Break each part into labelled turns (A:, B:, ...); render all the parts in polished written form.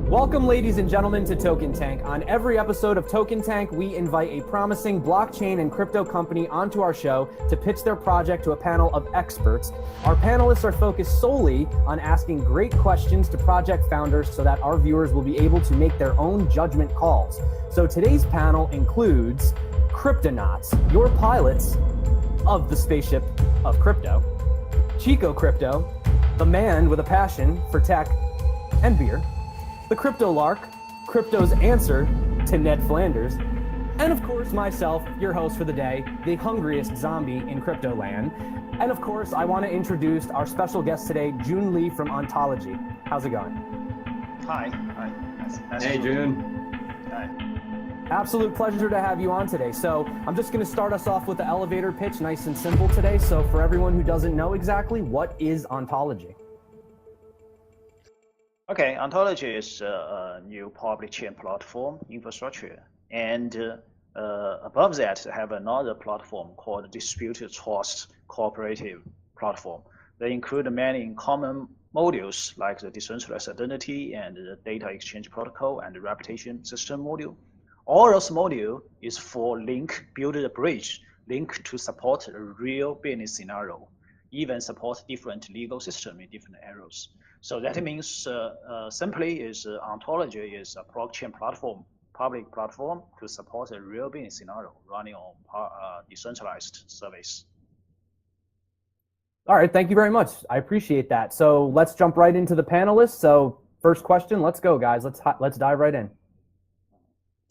A: Welcome, ladies and gentlemen, to Token Tank. On every episode of Token Tank, we invite a promising blockchain and crypto company onto our show to pitch their project to a panel of experts. Our panelists are focused solely on asking great questions to project founders so that our viewers will be able to make their own judgment calls. So today's panel includes Cryptonauts, your pilots of the spaceship of crypto, Chico Crypto, the man with a passion for tech and beer, the Crypto Lark, crypto's answer to Ned Flanders, and of course myself, your host for the day, the hungriest zombie in crypto land. And of course, I want to introduce our special guest today, Jun Li from Ontology. How's it going?
B: Hi. Nice
C: hey, Jun.
B: Hi.
A: Absolute pleasure to have you on today. So I'm just going to start us off with the elevator pitch, nice and simple today. So for everyone who doesn't know exactly, what is Ontology?
B: Okay, Ontology is a new public chain platform infrastructure, and above that, have another platform called Distributed Trust Cooperative Platform. They include many common modules like the decentralized identity and the data exchange protocol and the reputation system module. All those modules is for build a bridge, link to support a real business scenario, even support different legal system in different areas. So that means simply is Ontology is a blockchain platform, public platform to support a real business scenario running on decentralized service.
A: All right, thank you very much. I appreciate that. So let's jump right into the panelists. So first question, let's go, guys. Let's dive right in.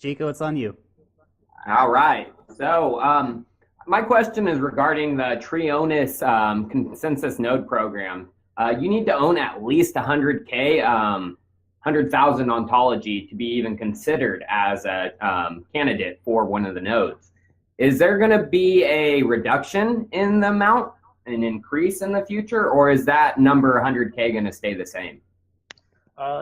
D: Chico, it's on you.
C: All right. So my question is regarding the Trionis consensus node program. You need to own at least 100K, 100,000 Ontology to be even considered as a candidate for one of the nodes. Is there going to be a reduction in the amount, an increase in the future, or is that number 100K going to stay the same?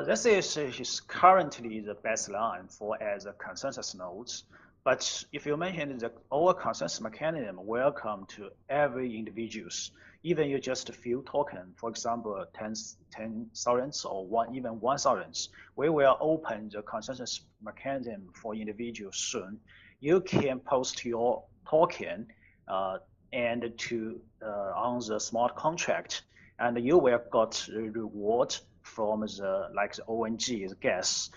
B: This is currently the baseline for as a consensus nodes. But if you mention that our consensus mechanism welcome to every individuals, even you just a few token, for example, 10,000 or even 1,000, we will open the consensus mechanism for individuals soon. You can post your token and to on the smart contract, and you will got a reward from the ONT, the gas,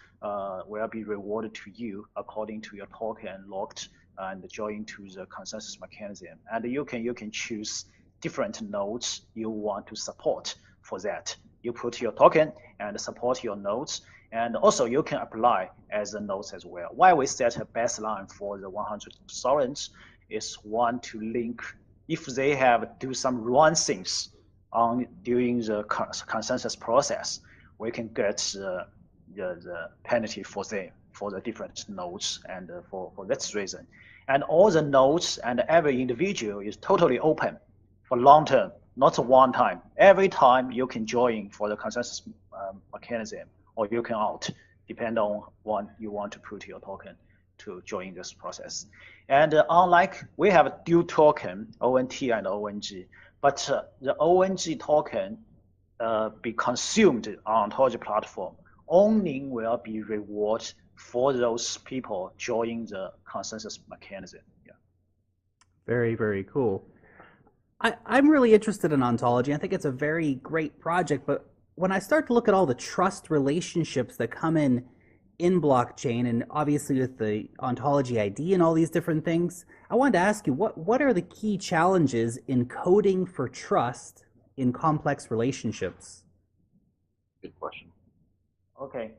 B: will be rewarded to you according to your token locked and joined to the consensus mechanism. And you can choose different nodes you want to support for that. You put your token and support your nodes, and also you can apply as a nodes as well. Why we set a baseline for the 100,000 is one to link if they have do some wrong things during the consensus process, we can get the penalty for them for the different nodes, and for that reason. And all the nodes and every individual is totally open for long term, not one time. Every time you can join for the consensus mechanism, or you can out, depend on what you want to put your token to join this process. And unlike we have a dual token, ONT and ONG, but the ONG token be consumed on Ontology platform only will be reward for those people joining the consensus mechanism. Yeah.
D: Very, very cool. I'm really interested in Ontology. I think it's a very great project, but when I start to look at all the trust relationships that come in blockchain, and obviously with the Ontology ID and all these different things, I wanted to ask you, what are the key challenges in coding for trust in complex relationships?
C: Good question.
B: Okay.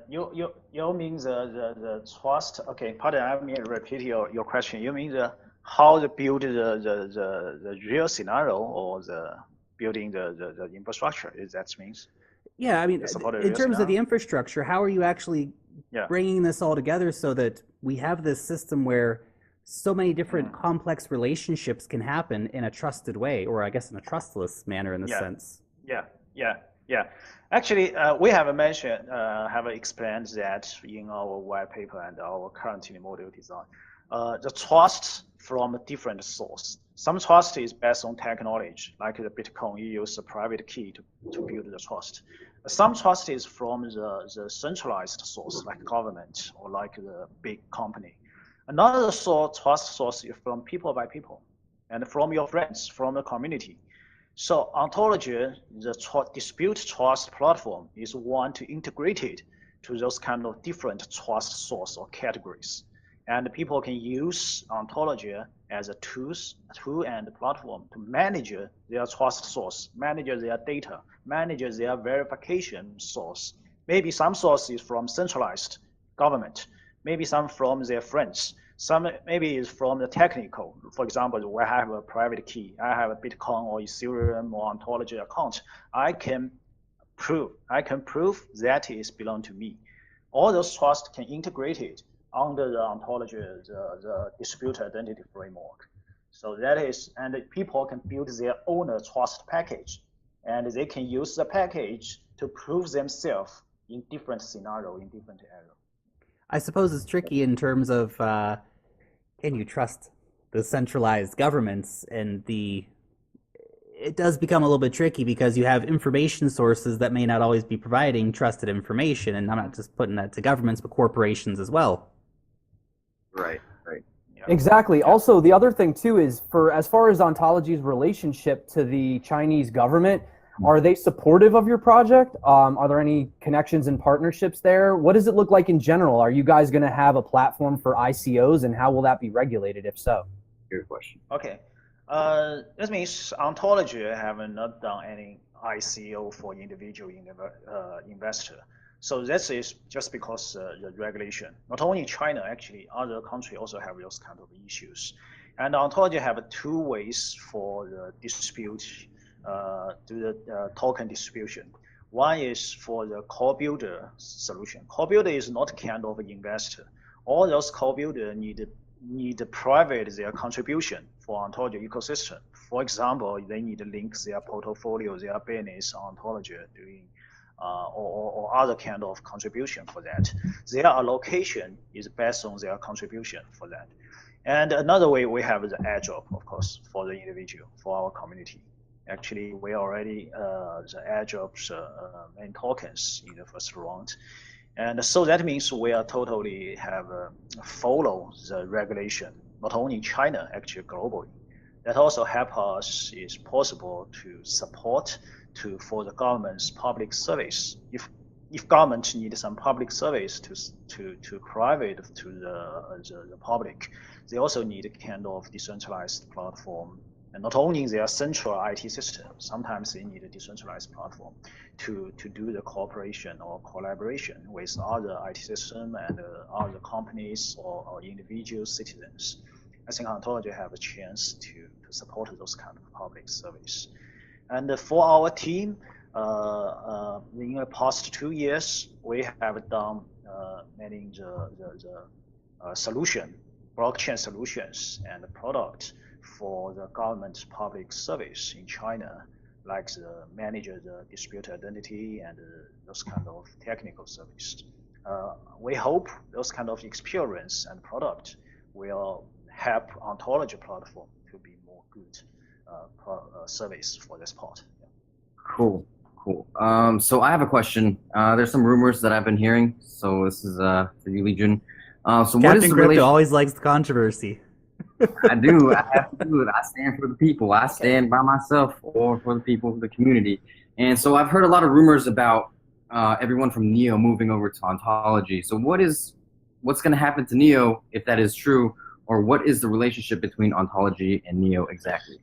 B: You mean the trust? Okay, pardon, I mean repeat your question. You mean how to build the real scenario, or the building the infrastructure? Is that means?
D: Yeah, I mean, in terms of the infrastructure, how are you actually bringing this all together so that we have this system where so many different complex relationships can happen in a trusted way, or I guess in a trustless manner in this sense?
B: Yeah. Actually, we have mentioned, have explained that in our white paper and our currently module design. the trust from a different source. Some trust is based on technology, like the Bitcoin, you use a private key to build the trust. Some trust is from the centralized source, like government or like the big company. Another trust source is from people by people and from your friends, from the community. So Ontology, the dispute trust platform, is one to integrate it to those kind of different trust source or categories. And people can use Ontology as a tool and platform to manage their trust source, manage their data, manage their verification source. Maybe some source is from centralized government, maybe some from their friends, some maybe is from the technical. For example, I have a private key, I have a Bitcoin or Ethereum or Ontology account. I can prove that it belongs to me. All those trusts can integrate it under the Ontology, the dispute identity framework. So that is, and people can build their own trust package, and they can use the package to prove themselves in different scenarios, in different areas.
D: I suppose it's tricky in terms of can you trust the centralized governments, and it does become a little bit tricky because you have information sources that may not always be providing trusted information, and I'm not just putting that to governments, but corporations as well.
C: Right.
B: Yeah.
A: Exactly. Also, the other thing too is as far as Ontology's relationship to the Chinese government, are they supportive of your project? Are there any connections and partnerships there? What does it look like in general? Are you guys going to have a platform for ICOs, and how will that be regulated if so?
C: Good question.
B: Okay. That means Ontology have not done any ICO for individual investor. So that is just because the regulation. Not only China, actually, other countries also have those kind of issues. And Ontology have two ways for the dispute, do the token distribution. One is for the core builder solution. Core builder is not kind of investor. All those core builder need to private their contribution for Ontology ecosystem. For example, they need to link their portfolio, their business Ontology doing or other kind of contribution for that. Their allocation is based on their contribution for that. And another way we have the airdrop, of course, for the individual, for our community. Actually, we already the airdrops main tokens in the first round. And so that means we are totally have follow the regulation, not only in China, actually globally. That also help us is possible to support for the government's public service. If government needs some public service to private to the public, they also need a kind of decentralized platform. And not only their central IT system, sometimes they need a decentralized platform to do the cooperation or collaboration with other IT system and other companies or individual citizens. I think Ontology have a chance to support those kind of public service. And for our team, in the past 2 years, we have done many solution, blockchain solutions and product for the government public service in China, like the manager, the dispute identity, and those kind of technical service. We hope those kind of experience and product will help Ontology platform to be more good service for this part. Yeah.
E: Cool. So I have a question. There's some rumors that I've been hearing. So this is for you, Li Jun. So what is
D: Captain
E: the
D: Crypto always likes the controversy.
E: I do. I have to do it. I stand for the people. I stand by myself or for the people of the community. And so I've heard a lot of rumors about everyone from Neo moving over to Ontology. So what's going to happen to Neo if that is true, or what is the relationship between Ontology and Neo exactly?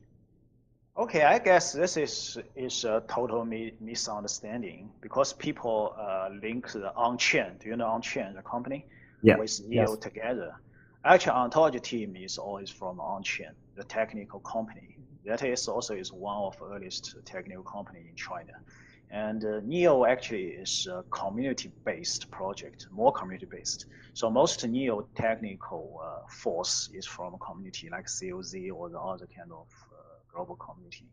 B: Okay, I guess this is a total misunderstanding because people link the on-chain. Do you know on-chain, the company?
E: Yeah.
B: With Neo together. Actually, Ontology team is always from on-chain, the technical company. That is also one of the earliest technical company in China. And Neo actually is a community-based project, more community-based. So most Neo technical force is from a community like COZ or the other kind of global community.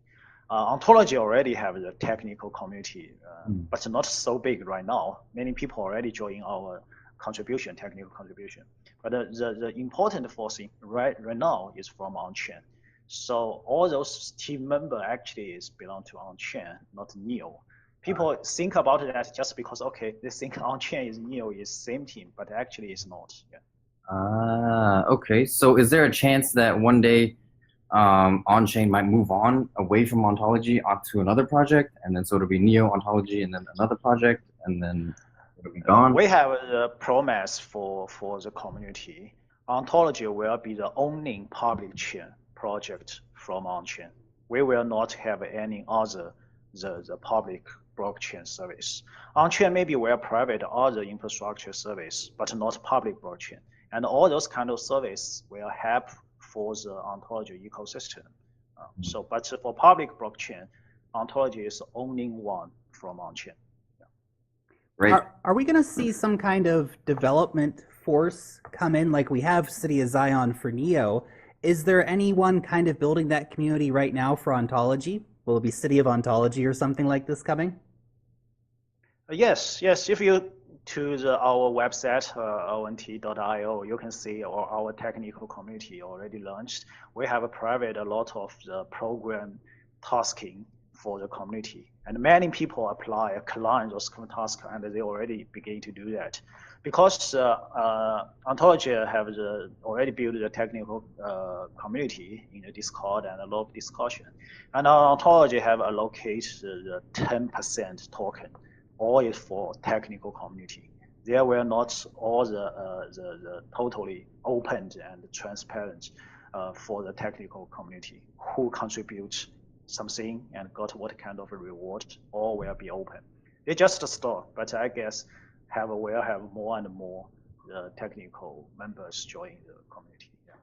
B: Ontology already have the technical community, but not so big right now. Many people already join our technical contribution. But the important force right now is from on-chain. So all those team members actually belong to on-chain, not Neo. People think about that just because, okay, they think on-chain is Neo is same team, but actually it's not. Yeah.
E: Okay. So is there a chance that one day on-chain might move on away from Ontology onto another project, and then so it'll be Neo Ontology and then another project, and then it'll be gone?
B: We have a promise for the community. Ontology will be the only public chain project from on-chain. We will not have any other the public blockchain service. On-chain maybe will private other infrastructure service, but not public blockchain. And all those kind of service will help for the Ontology ecosystem. But for public blockchain, Ontology is the only one from on-chain.
E: Great.
D: Are we going to see some kind of development force come in like we have City of Zion for Neo? Is there anyone kind of building that community right now for Ontology? Will it be City of Ontology or something like this coming?
B: Yes. If you to our website, ont.io, you can see our technical community already launched. We have a lot of the program tasking for the community. And many people apply, client those tasks, and they already begin to do that. Because Ontology have already built the technical community in the Discord and a lot of discussion. And Ontology have allocated the 10% token, all is for technical community. There were not all the totally open and transparent for the technical community who contribute something and got what kind of a reward, all will be open. They just store, but I guess will have more and more technical members join the community. Yeah.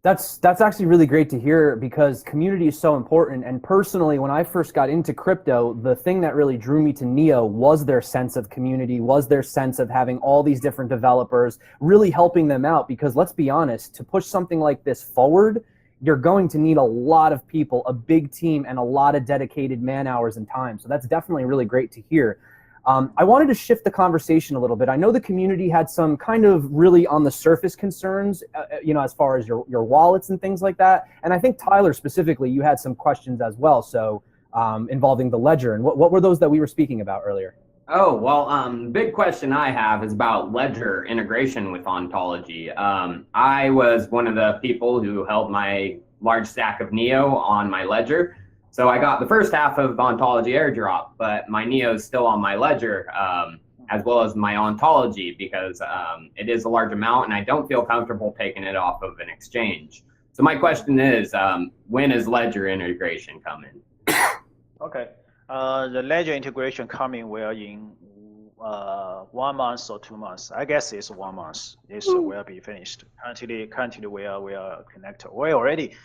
A: That's actually really great to hear, because community is so important. And personally, when I first got into crypto, the thing that really drew me to Neo was their sense of community, was their sense of having all these different developers really helping them out. Because let's be honest, to push something like this forward, you're going to need a lot of people, a big team, and a lot of dedicated man hours and time. So that's definitely really great to hear. I wanted to shift the conversation a little bit. I know the community had some kind of really on the surface concerns, as far as your wallets and things like that. And I think Tyler specifically, you had some questions as well. So involving the ledger, and what were those that we were speaking about earlier?
C: Oh, well, big question I have is about ledger integration with Ontology. I was one of the people who held my large stack of Neo on my ledger. So I got the first half of Ontology airdrop, but my Neo is still on my ledger, as well as my Ontology, because it is a large amount and I don't feel comfortable taking it off of an exchange. So my question is, when is ledger integration coming?
B: Okay. The ledger integration coming will in 1 month or 2 months. I guess it's 1 month. This will be finished. Currently we are connected. We already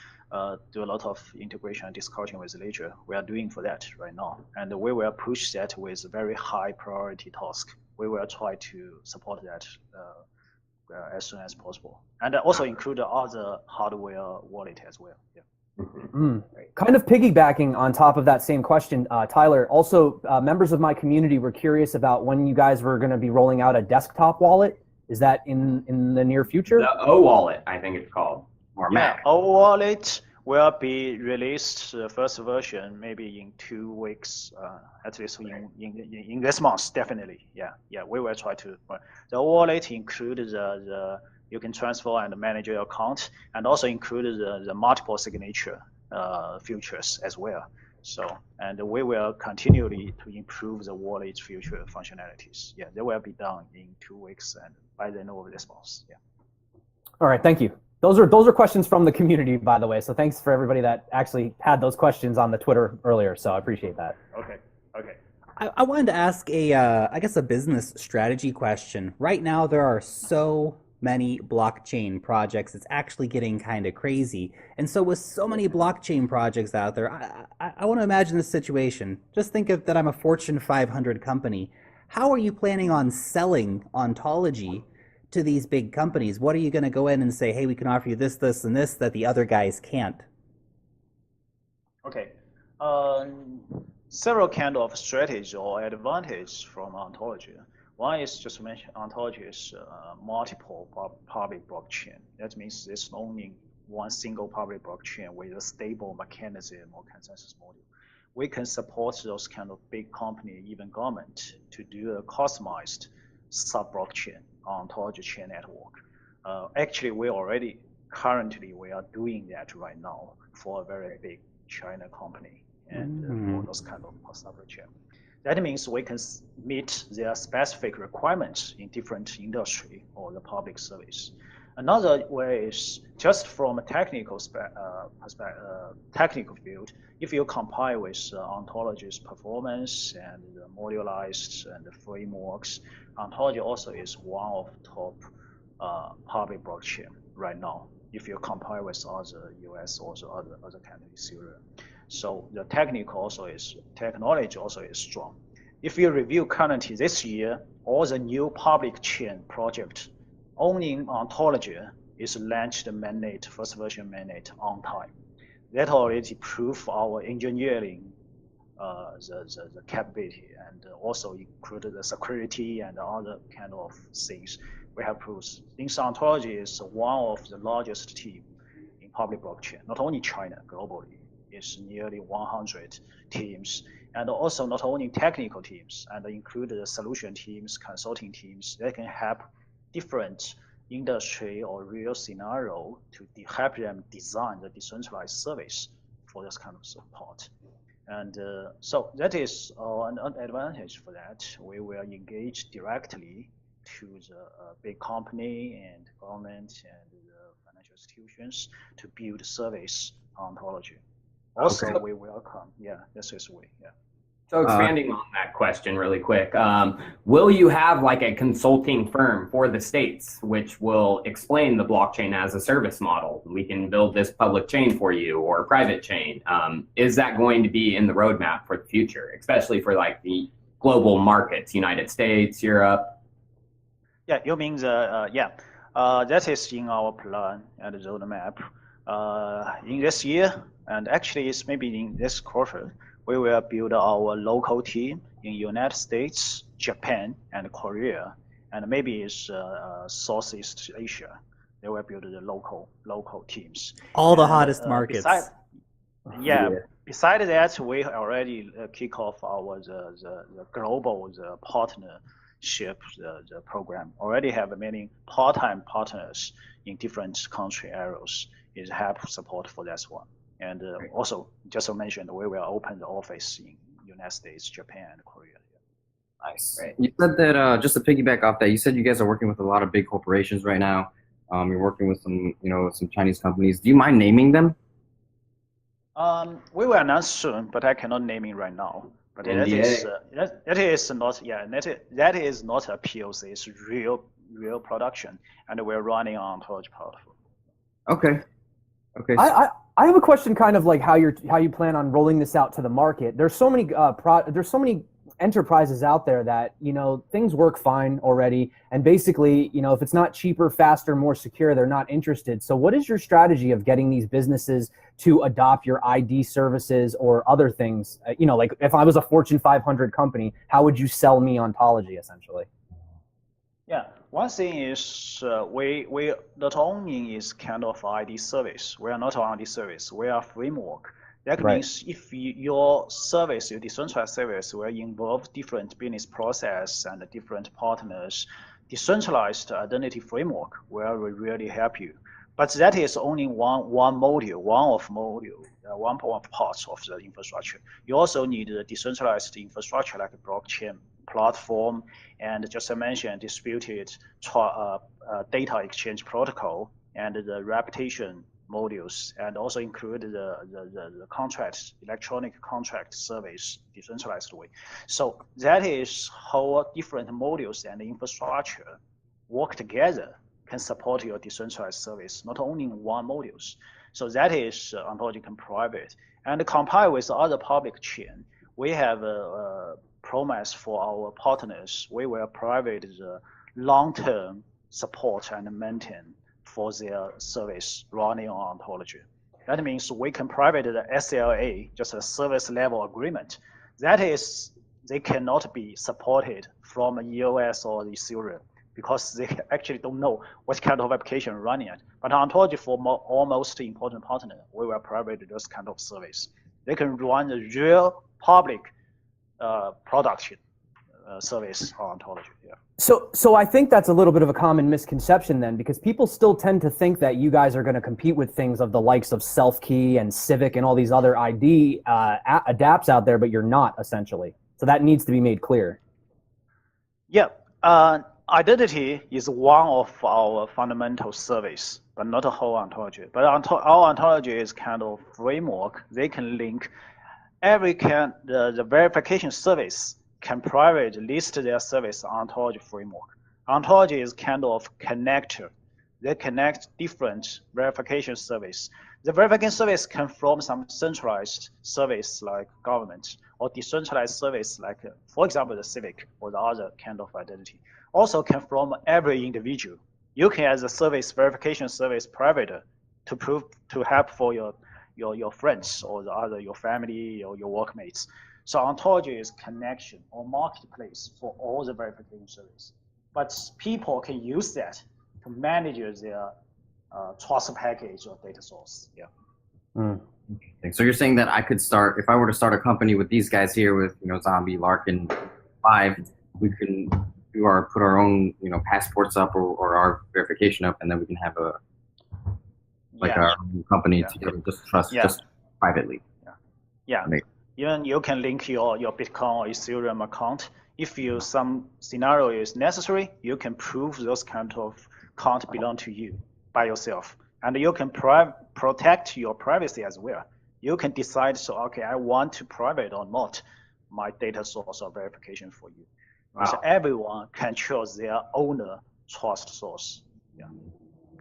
B: do a lot of integration and discussion with ledger. We are doing for that right now, and we will push that with very high priority task. We will try to support that as soon as possible, and also include other hardware wallet as well. Yeah.
A: Kind of piggybacking on top of that same question, Tyler, also members of my community were curious about when you guys were going to be rolling out a desktop wallet. Is that in the near future?
C: The O wallet, I think it's called, or Mac.
B: O wallet will be released, the first version, maybe in 2 weeks, at least in this month, definitely. Yeah, we will try to. The wallet includes the you can transfer and manage your account, and also include the multiple signature features as well. So, and we will continually to improve the wallet's future functionalities. Yeah, they will be done in 2 weeks and by the end of this month. Yeah.
A: All right, thank you. Those are questions from the community, by the way. So thanks for everybody that actually had those questions on the Twitter earlier. So I appreciate that.
B: Okay.
D: I wanted to ask I guess a business strategy question. Right now, there are so many blockchain projects. It's actually getting kind of crazy. And so with so many blockchain projects out there, I want to imagine this situation. Just think of that I'm a Fortune 500 company. How are you planning on selling Ontology to these big companies? What are you going to go in and say, hey, we can offer you this, this, and this that the other guys can't?
B: Okay. Several kind of strategy or advantage from Ontology. One is just mentioned, Ontology is multiple public blockchain. That means there's only one single public blockchain with a stable mechanism or consensus model. We can support those kind of big company, even government, to do a customized sub-blockchain Ontology chain network. Actually, currently we are doing that right now for a very big China company and for those kind of sub-blockchain. That means we can meet their specific requirements in different industry or the public service. Another way is just from a technical technical field. If you compare with Ontology's performance and the modularized and the frameworks, Ontology also is one of the top public blockchain right now. If you compare with other US or other countries, Syria. So the technology also is strong. If you review currently this year, all the new public chain project owning Ontology is launched mainnet, first version mainnet on time. That already prove our engineering the capability and also included the security and other kind of things we have proved. Since Ontology is one of the largest team in public blockchain, not only China, globally, it's nearly 100 teams, and also not only technical teams, and include the solution teams, consulting teams, they can help different industry or real scenario to help them design the decentralized service for this kind of support. And so that is an advantage for that. We will engage directly to the big company and government and the financial institutions to build service Ontology. Also, we welcome, this is way,
C: So expanding on that question really quick, will you have like a consulting firm for the states which will explain the blockchain as a service model? We can build this public chain for you or a private chain. Is that going to be in the roadmap for the future, especially for like the global markets, United States, Europe?
B: Yeah, you mean that is in our plan and the roadmap. In this year, and actually it's maybe in this quarter, we will build our local team in United States, Japan, and Korea, and maybe it's Southeast Asia. They will build the local teams.
D: All the hottest markets.
B: Besides that, we already kick off our the global partnership the program. Already have many part-time partners in different country areas. Is help support for that one. And also, just to mention, we will open the office in United States, Japan, and Korea.
E: Nice. Right. You said that, just to piggyback off that, you said you guys are working with a lot of big corporations right now. You're working with some Chinese companies. Do you mind naming them?
B: We will announce soon, but I cannot name it right now. But that is not a POC. It's real production, and we're running on Ontology platform.
E: Okay.
A: I have a question, kind of like how you plan on rolling this out to the market. There's so many enterprises out there that things work fine already, and basically if it's not cheaper, faster, more secure, they're not interested. So what is your strategy of getting these businesses to adopt your ID services or other things? Like if I was a Fortune 500 company, how would you sell me Ontology essentially?
B: Yeah, one thing is we not only is kind of ID service. We are not an ID service. We are framework. That means if your service, your decentralized service, will involve different business process and different partners, decentralized identity framework will really help you. But that is only one module, one part of the infrastructure. You also need a decentralized infrastructure like a blockchain platform, and just to mention distributed data exchange protocol and the reputation modules, and also include the contracts, electronic contract service, decentralized way. So that is how different modules and infrastructure work together can support your decentralized service, not only one modules. So that is Ontology can private. And compare with other public chain, we have a promise for our partners. We will provide the long-term support and maintain for their service running on Ontology. That means we can provide the SLA, just a service level agreement. That is they cannot be supported from EOS or Ethereum because they actually don't know what kind of application running it. But Ontology for almost important partner, we will provide this kind of service. They can run the real public production service on Ontology. Yeah.
A: So I think that's a little bit of a common misconception then, because people still tend to think that you guys are going to compete with things of the likes of Self-Key and Civic and all these other ID adapts out there, but you're not, essentially. So that needs to be made clear.
B: Yeah. Identity is one of our fundamental service, but not a whole ontology. But our ontology is kind of framework. They can link the verification service can private list their service on ontology framework. Ontology is kind of connector. They connect different verification service. The verification service come from some centralized service like government or decentralized service like, for example, the Civic or the other kind of identity. Also come from every individual. You can as a service verification service provider to help for your friends or your family or your workmates. So Ontology is connection or marketplace for all the verification service. But people can use that to manage their trust package or data source. Yeah.
E: Interesting. So you're saying that I could start, if I were to start a company with these guys here with, Zombie, Larkin, 5, we can put our own, passports up or our verification up, and then we can have our own company to just trust just privately.
B: Yeah. Even you can link your Bitcoin or Ethereum account. If some scenario is necessary, you can prove those kind of account belong to you by yourself. And you can protect your privacy as well. You can decide, I want to private or not my data source or verification for you. Wow. So everyone can choose their own trust source. Yeah.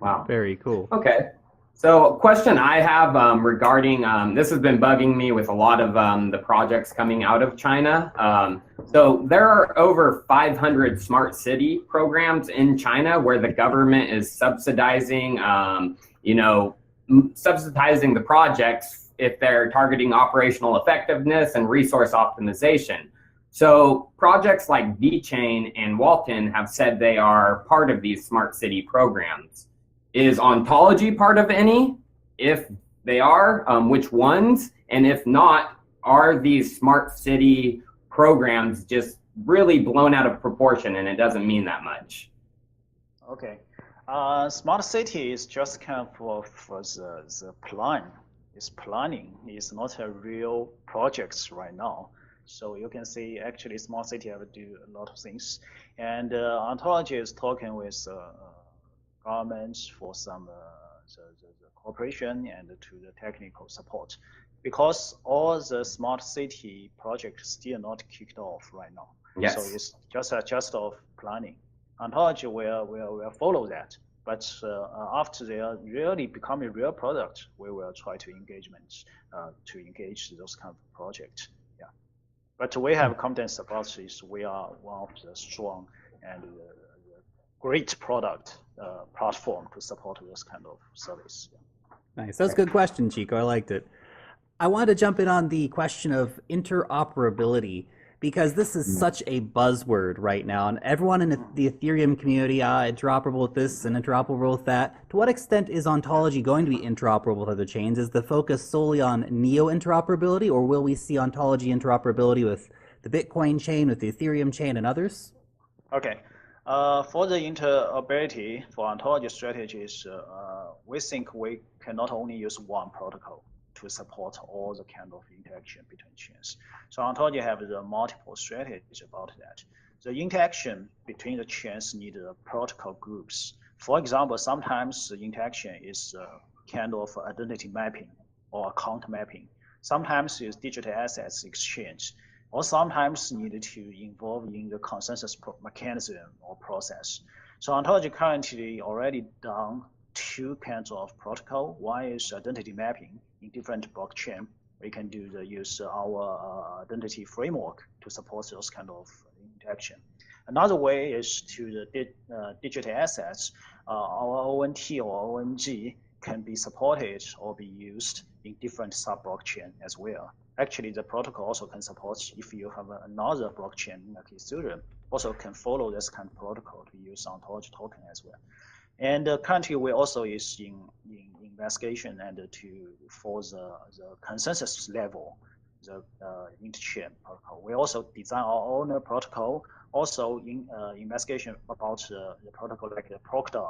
C: Wow.
D: Very cool.
C: Okay. So a question I have regarding, this has been bugging me with a lot of the projects coming out of China. So there are over 500 smart city programs in China where the government is subsidizing, subsidizing the projects if they're targeting operational effectiveness and resource optimization. So projects like VChain and Walton have said they are part of these smart city programs. Is Ontology part of any? If they are, which ones? And if not, are these smart city programs just really blown out of proportion and it doesn't mean that much?
B: Okay. Smart city is just kind of for the plan. It's planning. It's not a real projects right now. So you can see actually smart city have to do a lot of things. And Ontology is talking with governments for some the cooperation and to the technical support, because all the smart city projects still not kicked off right now.
C: Yes.
B: So it's just of planning. Ontology will follow that, but after they are really becoming real product, we will try to engage those kind of projects. Yeah, but we have confidence about this. We are one of the strong and great product platform to support this kind of service. Yeah.
D: Nice. That's a good question, Chico. I liked it. I wanted to jump in on the question of interoperability, because this is such a buzzword right now, and everyone in the Ethereum community, interoperable with this and interoperable with that. To what extent is Ontology going to be interoperable with other chains? Is the focus solely on Neo interoperability, or will we see Ontology interoperability with the Bitcoin chain, with the Ethereum chain, and others?
B: Okay. For the interoperability for Ontology strategies, we think we cannot only use one protocol to support all the kind of interaction between chains. So Ontology have the multiple strategies about that. The interaction between the chains need protocol groups. For example, sometimes the interaction is kind of identity mapping or account mapping. Sometimes it's digital assets exchange, or sometimes needed to involve in the consensus mechanism or process. So Ontology currently already done 2 kinds of protocol. One is identity mapping in different blockchain. We can use our identity framework to support those kind of interaction. Another way is to the digital assets. Our ONT or ONG can be supported or be used in different sub-blockchain as well. actually the protocol also can support if you have another blockchain like Ethereum, also can follow this kind of protocol to use ontology token as well. And currently we also is in investigation and for the consensus level, the interchain protocol. We also design our own protocol, also in investigation about the protocol like the Proctor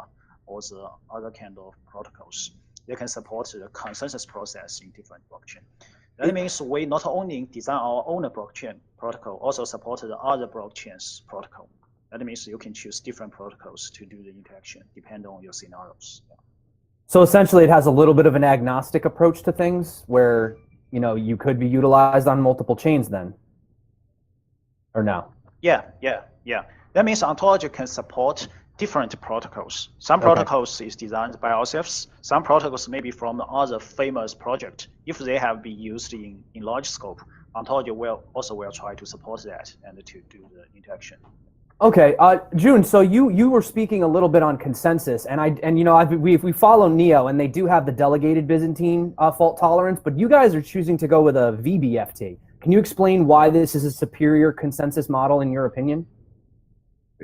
B: or the other kind of protocols. They can support the consensus process in different blockchain. That means we not only design our own blockchain protocol, also support the other blockchains protocol. That means you can choose different protocols to do the interaction depending on your scenarios. Yeah.
A: So essentially, it has a little bit of an agnostic approach to things, where you could be utilized on multiple chains, then, or no?
B: Yeah. That means ontology can support different protocols. Some
A: Okay.
B: protocols is designed by ourselves. Some protocols maybe from other famous project. If they have been used in large scope, ontology will try to support that and to do the interaction.
A: Okay, Jun. So you were speaking a little bit on consensus, and we follow Neo, and they do have the delegated Byzantine fault tolerance, but you guys are choosing to go with a VBFT. Can you explain why this is a superior consensus model in your opinion?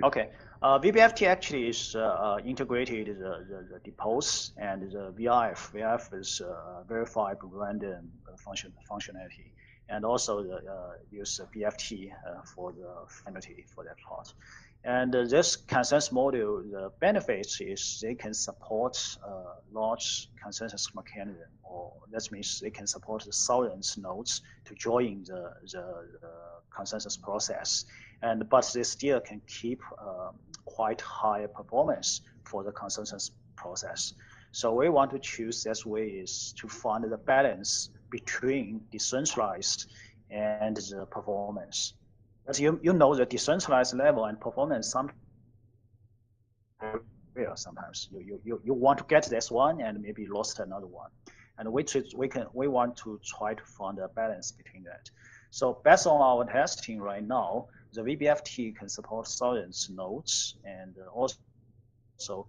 B: Okay, VBFT actually is integrated the depose and the VIF. VIF is verified random functionality, and also use BFT for the finality for that part. And this consensus model, the benefits is they can support large consensus mechanism, or that means they can support the thousands nodes to join the consensus process. But they still can keep quite high performance for the consensus process. So we want to choose this way is to find the balance between decentralized and the performance. As you know, the decentralized level and performance sometimes you want to get this one and maybe lost another one, and we want to try to find a balance between that. So based on our testing right now, the VBFT can support thousands nodes, and also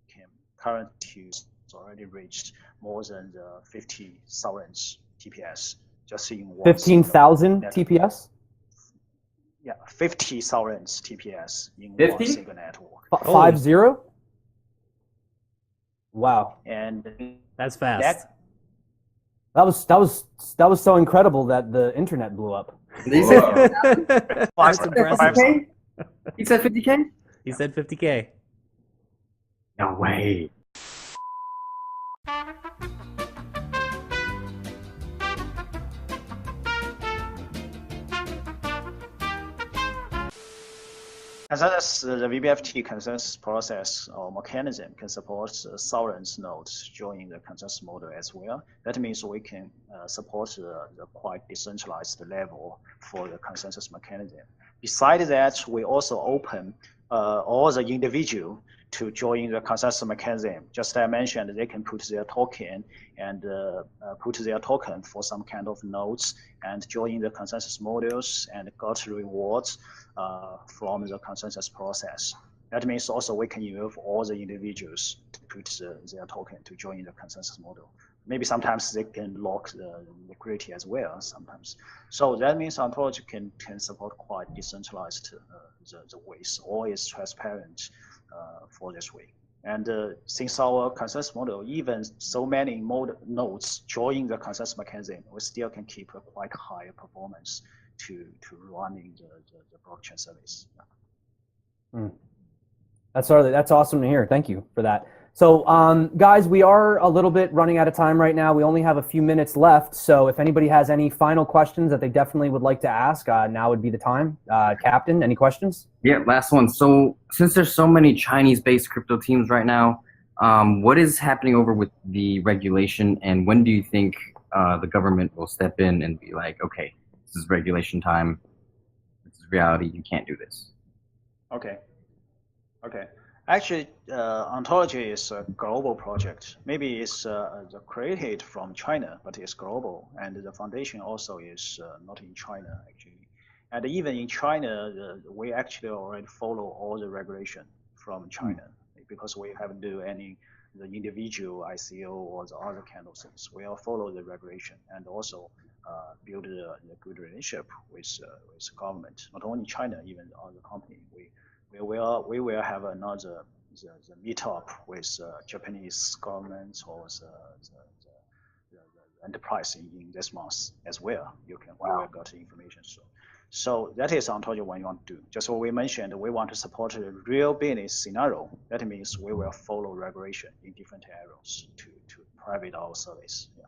B: can currently already reached more than the 50,000 TPS just in one
A: 15,000 TPS?
B: Yeah, 50,000 TPS in
C: 50?
B: one single network.
A: 50? Wow.
B: And
D: That's fast.
A: That was so incredible that the internet blew up.
D: That's impressive.
E: He said 50K?
D: He said 50K.
E: No way.
B: as well as the VBFT consensus process or mechanism can support thousands nodes joining the consensus model as well. That means we can support the quite decentralized level for the consensus mechanism. Besides that, we also open all the individual to join the consensus mechanism. Just as I mentioned, they can put their token and put their token for some kind of nodes and join the consensus models and got rewards from the consensus process. That means also we can involve all the individuals to put their token to join the consensus model. Maybe sometimes they can lock the liquidity as well sometimes. So that means Ontology can support quite decentralized the ways, always transparent for this way. And since our consensus model, even so many nodes join the consensus mechanism, we still can keep a quite high performance to running the blockchain service.
A: Mm. That's awesome to hear. Thank you for that. So guys, we are a little bit running out of time right now. We only have a few minutes left. So if anybody has any final questions that they definitely would like to ask, now would be the time. Captain, any questions?
E: Yeah, last one. So since there's so many Chinese-based crypto teams right now, what is happening over with the regulation, and when do you think the government will step in and be like, okay, this is regulation time, this is reality, you can't do this?
B: Okay. Actually, Ontology is a global project. Maybe it's created from China, but it's global, and the foundation also is not in China actually. And even in China, we actually already follow all the regulation from China because we haven't do the individual ICO or the other kind of things. We all follow the regulation, and also build a good relationship with government, not only China, even other company. We will have another the meetup with Japanese government or the enterprise in this month as well. We will get information soon. So that is Ontology what you want to do. Just what we mentioned, we want to support a real business scenario. That means we will follow regulation in different areas to private our service. Yeah.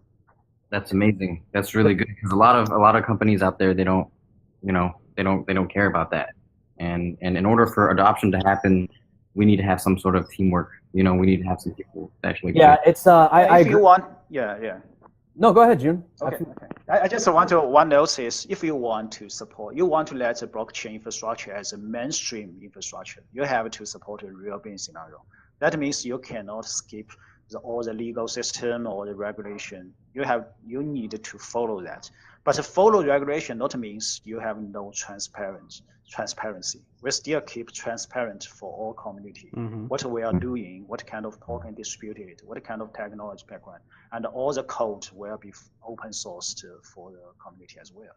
E: That's amazing. That's really good because a lot of companies out there they don't care about that. And in order for adoption to happen, we need to have some sort of teamwork. We need to have some people actually.
A: Yeah, it's I
B: if you want, yeah.
A: No, go ahead, Jun.
B: Okay. I just want to one note is if you want to let the blockchain infrastructure as a mainstream infrastructure, you have to support a real business scenario. That means you cannot skip all the legal system or the regulation. You need to follow that. But to follow regulation not means you have no transparency. We still keep transparent for all community. What we are doing, what kind of token distributed, what kind of technology background, and all the code will be open sourced for the community as well.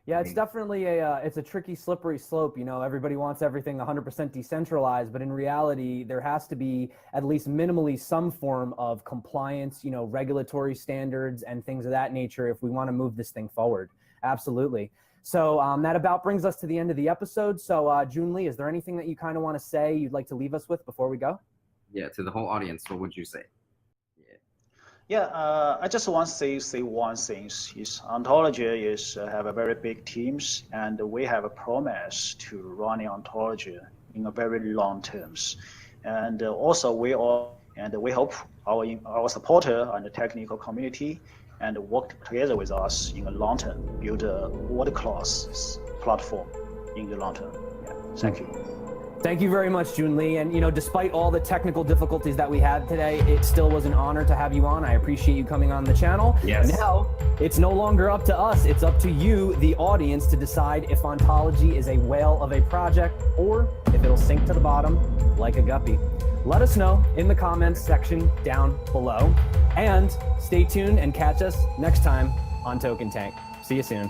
A: Yeah, it's definitely it's a tricky, slippery slope. Everybody wants everything 100% decentralized, but in reality, there has to be at least minimally some form of compliance, regulatory standards and things of that nature if we want to move this thing forward. Absolutely. So that about brings us to the end of the episode. So Jun Li, is there anything that you kind of want to say you'd like to leave us with before we go?
E: Yeah, to the whole audience, what would you say?
B: Yeah, I just want to say one thing is Ontology have a very big teams, and we have a promise to run Ontology in a very long terms, and also we hope our supporter and the technical community and work together with us in the long term, build a world-class platform in the long term. Yeah, thank you.
A: Thank you very much, Jun Li. And despite all the technical difficulties that we had today, it still was an honor to have you on. I appreciate you coming on the channel.
C: Yes.
A: Now, it's no longer up to us. It's up to you, the audience, to decide if Ontology is a whale of a project or if it'll sink to the bottom like a guppy. Let us know in the comments section down below. And stay tuned and catch us next time on Token Tank. See you soon.